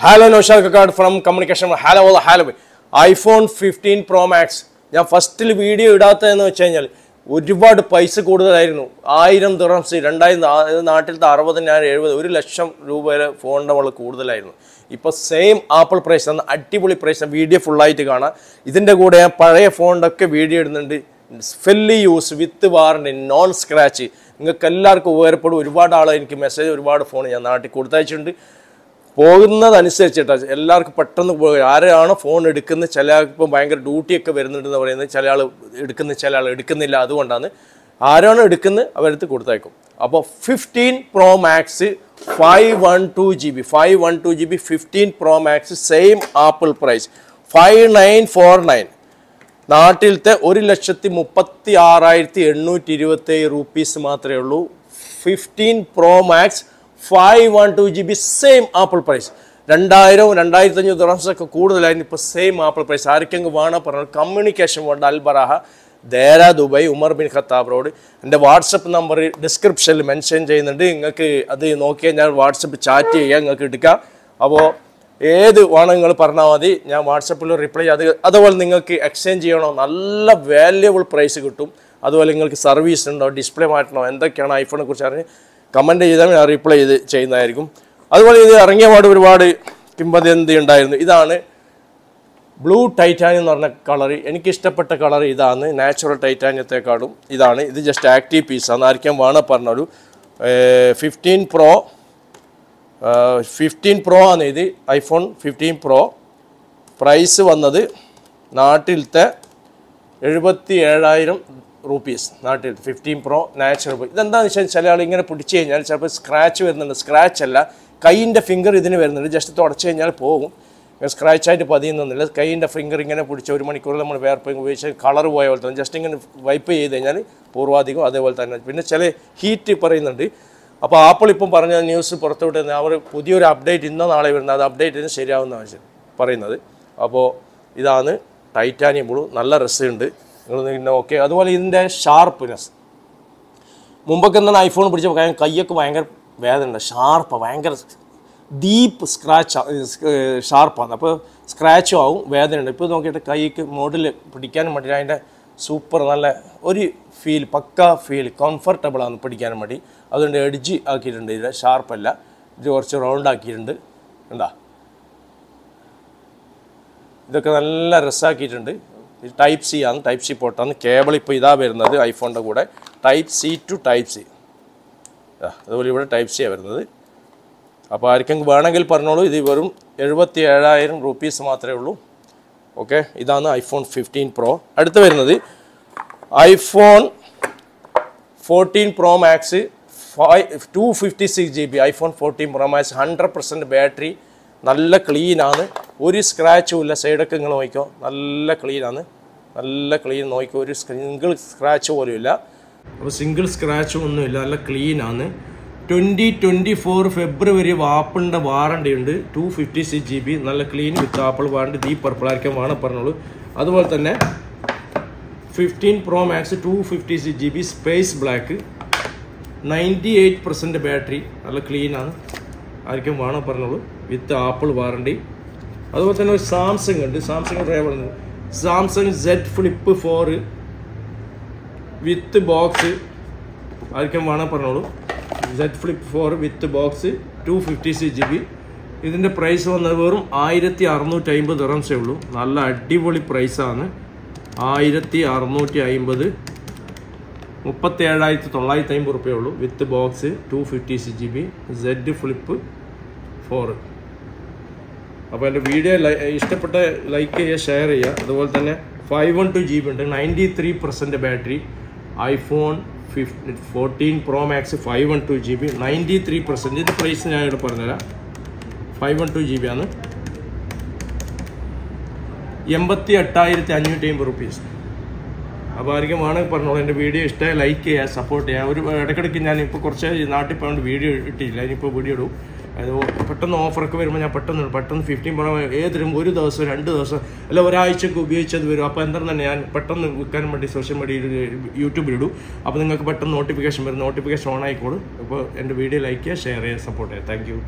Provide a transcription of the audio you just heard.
Hello, Noshal Kakad from Communication. Hello. iPhone 15 Pro Max. I first video would reward Paisa Kuda 1000 dirhams, Natil Lasham phone Kuda line. If same Apple price and Attibuli price and video full light Gana, isn't a good Pare phone video fully used with the war and non scratchy. Kallar Kuverpur reward in message reward phone and Kurta. പോകുന്നത് അനുസരിച്ചിട്ട് എല്ലാവർക്കും പെട്ടെന്ന് ആരെയാണോ phone എടുക്കുന്ന ചില ഇപ്പോൾ ഭയങ്കര ഡ്യൂട്ടിയൊക്കെ വരുന്നുണ്ടെന്ന് പറയുന്നത് ചില ആൾ എടുക്കുന്നില്ല അതുകൊണ്ടാണ് ആരാണോ എടുക്കുന്നത് അവരെടുത്ത് കൊടുത്തേക്കും അപ്പോൾ 15 Pro Max 512 GB 15 Pro Max same Apple price 5949 നാട്ടിലത്തെ 1,36,827 രൂപീസ് മാത്രമേ ഉള്ളൂ 15 Pro Max 512 GB same Apple price. 2,500 dirhams ഒക്കെ same Apple price. ആർക്കെങ്കിലും വേണം പറഞ്ഞാൽ communication കൊണ്ട് Al Baraha Deira Dubai Umar bin Khattab road എൻ്റെ വാട്സപ്പ് നമ്പർ ഡിസ്ക്രിപ്ഷനിൽ മെൻഷൻ ചെയ്യുന്നുണ്ട് നിങ്ങൾക്ക് അത് നോക്കിയാൽ ഞാൻ വാട്സപ്പ് ചാറ്റ് ചെയ്യാം നിങ്ങൾക്ക് എടുക്കാം അപ്പോൾ ഏത് വേണം നിങ്ങൾ പറഞ്ഞാൽ മതി ഞാൻ വാട്സപ്പിൽ റിപ്ലൈ അതുപോലെ നിങ്ങൾക്ക് എക്സ്ചേഞ്ച് ചെയ്യണോ നല്ല വാല്യുബിൾ പ്രൈസ് കിട്ടും അതുപോലെ നിങ്ങൾക്ക് സർവീസ് ഉണ്ടോ ഡിസ്പ്ലേ മാറ്റണോ എന്തൊക്കെയാണ് ഐഫോണിനെ കുറിച്ച് അറിഞ്ഞ് കമൻറ്റ് ചെയ്താൽ ഞാൻ റിപ്ലൈ ചെയ്യുന്നതായിരിക്കും അതുപോലെ ഇത് ഇറങ്ങിയ പാട് ഒരുപാട് കിംവദന്തി ഉണ്ടായിരുന്നു ഇതാണ് ബ്ലൂ ടൈറ്റാനിയം എന്ന് പറഞ്ഞ കളർ എനിക്കിഷ്ടപ്പെട്ട കളർ ഇതാണ് നാച്ചുറൽ ടൈറ്റാനിയത്തെക്കാളും ഇതാണ് ഇത് ജസ്റ്റ് ആക്റ്റീവ് പീസാണ് ആർക്കും വേണം പറഞ്ഞൊരു 15 Pro ആണ് ഇത് ഐഫോൺ 15 Pro പ്രൈസ് വന്നത് നാട്ടിലത്തെ 77,000 rupees നാട്ടിൽ 15 Pro നാച്ചുറൽ ഇതെന്താണെന്ന് വെച്ചാൽ ചില ആൾ ഇങ്ങനെ പിടിച്ചു കഴിഞ്ഞാൽ ചിലപ്പോൾ സ്ക്രാച്ച് വരുന്നുണ്ട് സ്ക്രാച്ച് അല്ല കൈയിൻ്റെ ഫിംഗർ ഇതിന് വരുന്നുണ്ട് ജസ്റ്റ് തുടച്ച് കഴിഞ്ഞാൽ പോകും സ്ക്രാച്ചായിട്ട് പതിയുന്നൊന്നുമില്ല കൈയിൻ്റെ ഫിംഗർ ഇങ്ങനെ പിടിച്ച് 1 മണിക്കൂർ നമ്മൾ വേർപ്പ് ഉപയോഗിച്ച് കളർ പോയ പോലെ തന്നെ ജസ്റ്റ് ഇങ്ങനെ വൈപ്പ് ചെയ്ത് കഴിഞ്ഞാൽ പൂർവാധികം അതേപോലെ തന്നെ പിന്നെ ചില ഹീറ്റ് പറയുന്നുണ്ട് അപ്പോൾ ആപ്പിൾ ഇപ്പം പറഞ്ഞ ന്യൂസ് പുറത്തുവിട്ട് അവർ പുതിയൊരു അപ്ഡേറ്റ് ഇന്നോ നാളെ വരുന്നത് അത് അപ്ഡേറ്റിന് ശരിയാവുന്നതാണ് പറയുന്നത് അപ്പോൾ ഇതാണ് ടൈറ്റാനിയം ബ്ലൂ നല്ല രസമുണ്ട് ഓക്കെ അതുപോലെ ഇതിൻ്റെ ഷാർപ്പ്നെസ് മുമ്പൊക്കെ എന്താണ് ഐഫോൺ പിടിച്ചപ്പോൾ കൈയൊക്കെ ഭയങ്കര വേദന ഷാർപ്പാണ് ഭയങ്കര ഡീപ്പ് ഷാർപ്പാണ് അപ്പോൾ സ്ക്രാച്ചും ആവും വേദനയുണ്ട് ഇപ്പോൾ നോക്കിയിട്ട് കൈക്ക് മോഡിൽ പിടിക്കാനും വേണ്ടി അതിൻ്റെ സൂപ്പർ നല്ല ഒരു ഫീൽ പക്ക ഫീൽ കംഫർട്ടബിളാണ് പിടിക്കാനും വേണ്ടി അതുകൊണ്ട് എഡ്ജ് ആക്കിയിട്ടുണ്ട് ഇത് ഷാർപ്പല്ല ഇത് കുറച്ച് റൗണ്ട് ആക്കിയിട്ടുണ്ട് എന്താ ഇതൊക്കെ നല്ല രസമാക്കിയിട്ടുണ്ട് ടൈപ്പ് സി ആണ് ടൈപ്പ് സി പോർട്ടാണ് കേബിൾ ഇപ്പോൾ ഇതാ വരുന്നത് ഐഫോണിൻ്റെ കൂടെ type C to type C അതുപോലെ ഇവിടെ ടൈപ്പ് സിയാണ് വരുന്നത് അപ്പോൾ ആർക്കെങ്കിലും വേണമെങ്കിൽ പറഞ്ഞോളൂ ഇത് വെറും 77,000 രൂപീസ് മാത്രമേ ഉള്ളൂ ഓക്കെ ഇതാണ് ഐഫോൺ 15 Pro അടുത്ത് വരുന്നത് iPhone 14 Pro Max 256 GB iPhone 14 Pro Max 100% battery നല്ല ക്ലീനാണ് ഒരു സ്ക്രാച്ചും ഇല്ല സൈഡൊക്കെ നിങ്ങൾ നോക്കിക്കോ നല്ല ക്ലീനാണ് നല്ല ക്ലീൻ നോക്കിക്കോ ഒരു സിംഗിൾ സ്ക്രാച്ച് പോലും ഇല്ല അപ്പോൾ സിംഗിൾ സ്ക്രാച്ചും ഒന്നുമില്ല നല്ല ക്ലീനാണ് 2024 ഫെബ്രുവരി ആപ്പിളിൻ്റെ വാറണ്ടി ഉണ്ട് 256 GB നല്ല ക്ലീൻ വിത്ത് ആപ്പിൾ വാറണ്ടി ഈ പർപ്പിൾ ആയിരിക്കും വേണം പറഞ്ഞോളൂ അതുപോലെ തന്നെ 15 Pro Max 256 GB space black 98% battery നല്ല ക്ലീനാണ് ആയിരിക്കും വേണം പറഞ്ഞോളൂ വിത്ത് ആപ്പിൾ വാറണ്ടി അതുപോലെ തന്നെ ഒരു സാംസങ് ഉണ്ട് സാംസങ് Z Flip 4 വിത്ത് ബോക്സ് ആയിരിക്കും വേണം പറഞ്ഞോളൂ Z Flip 4 വിത്ത് ബോക്സ് 256 GB ഇതിൻ്റെ പ്രൈസ് വന്നത് വെറും 1,650 ദിർഹംസേ ഉള്ളൂ നല്ല അടിപൊളി പ്രൈസാണ് 1,650 37,950 രൂപയേ ഉള്ളൂ വിത്ത് ബോക്സ് 256 GB Z Flip 4 അപ്പോൾ എൻ്റെ വീഡിയോ ഇഷ്ടപ്പെട്ട ലൈക്ക് ചെയ്യുക ഷെയർ ചെയ്യുക അതുപോലെ തന്നെ 512 GB ഉണ്ട് 93% battery iPhone 14 Pro Max 512 GB 93% ഇത് പ്രൈസ് ഞാൻ ഇവിടെ പറഞ്ഞുതരാം 512 GB ആണ് 88,550 രൂപീസ് അപ്പോൾ ആയിരിക്കും വേണമെങ്കിൽ പറഞ്ഞോളൂ എൻ്റെ വീഡിയോ ഇഷ്ടമായി ലൈക്ക് ചെയ്യുക സപ്പോർട്ട് ചെയ്യുക ഒരു ഇടയ്ക്കിടയ്ക്ക് ഞാൻ ഇപ്പോൾ കുറച്ച് നാട്ടിൽ പോയതുകൊണ്ട് വീഡിയോ ഇട്ടില്ല ഇനിയിപ്പോൾ വീഡിയോ ഇടും അത് പെട്ടെന്ന് ഓഫറൊക്കെ വരുമ്പോൾ ഞാൻ പെട്ടെന്ന് 15 Pro ഏതൊരു ഒരു ദിവസം 2 ദിവസം അല്ല ഒരാഴ്ചക്ക് ഉപയോഗിച്ചത് വരും അപ്പോൾ എന്താ തന്നെ ഞാൻ പെട്ടെന്ന് വിൽക്കാൻ വേണ്ടി സോഷ്യൽ മീഡിയയിൽ യൂട്യൂബിലിടും അപ്പോൾ നിങ്ങൾക്ക് പെട്ടെന്ന് നോട്ടിഫിക്കേഷൻ വരും നോട്ടിഫിക്കേഷൻ ഓൺ ആയിക്കോളും അപ്പോൾ എൻ്റെ വീഡിയോ ലൈക്ക് ചെയ്യുക ഷെയർ ചെയ്യുക സപ്പോർട്ട് ചെയ്യുക താങ്ക് യു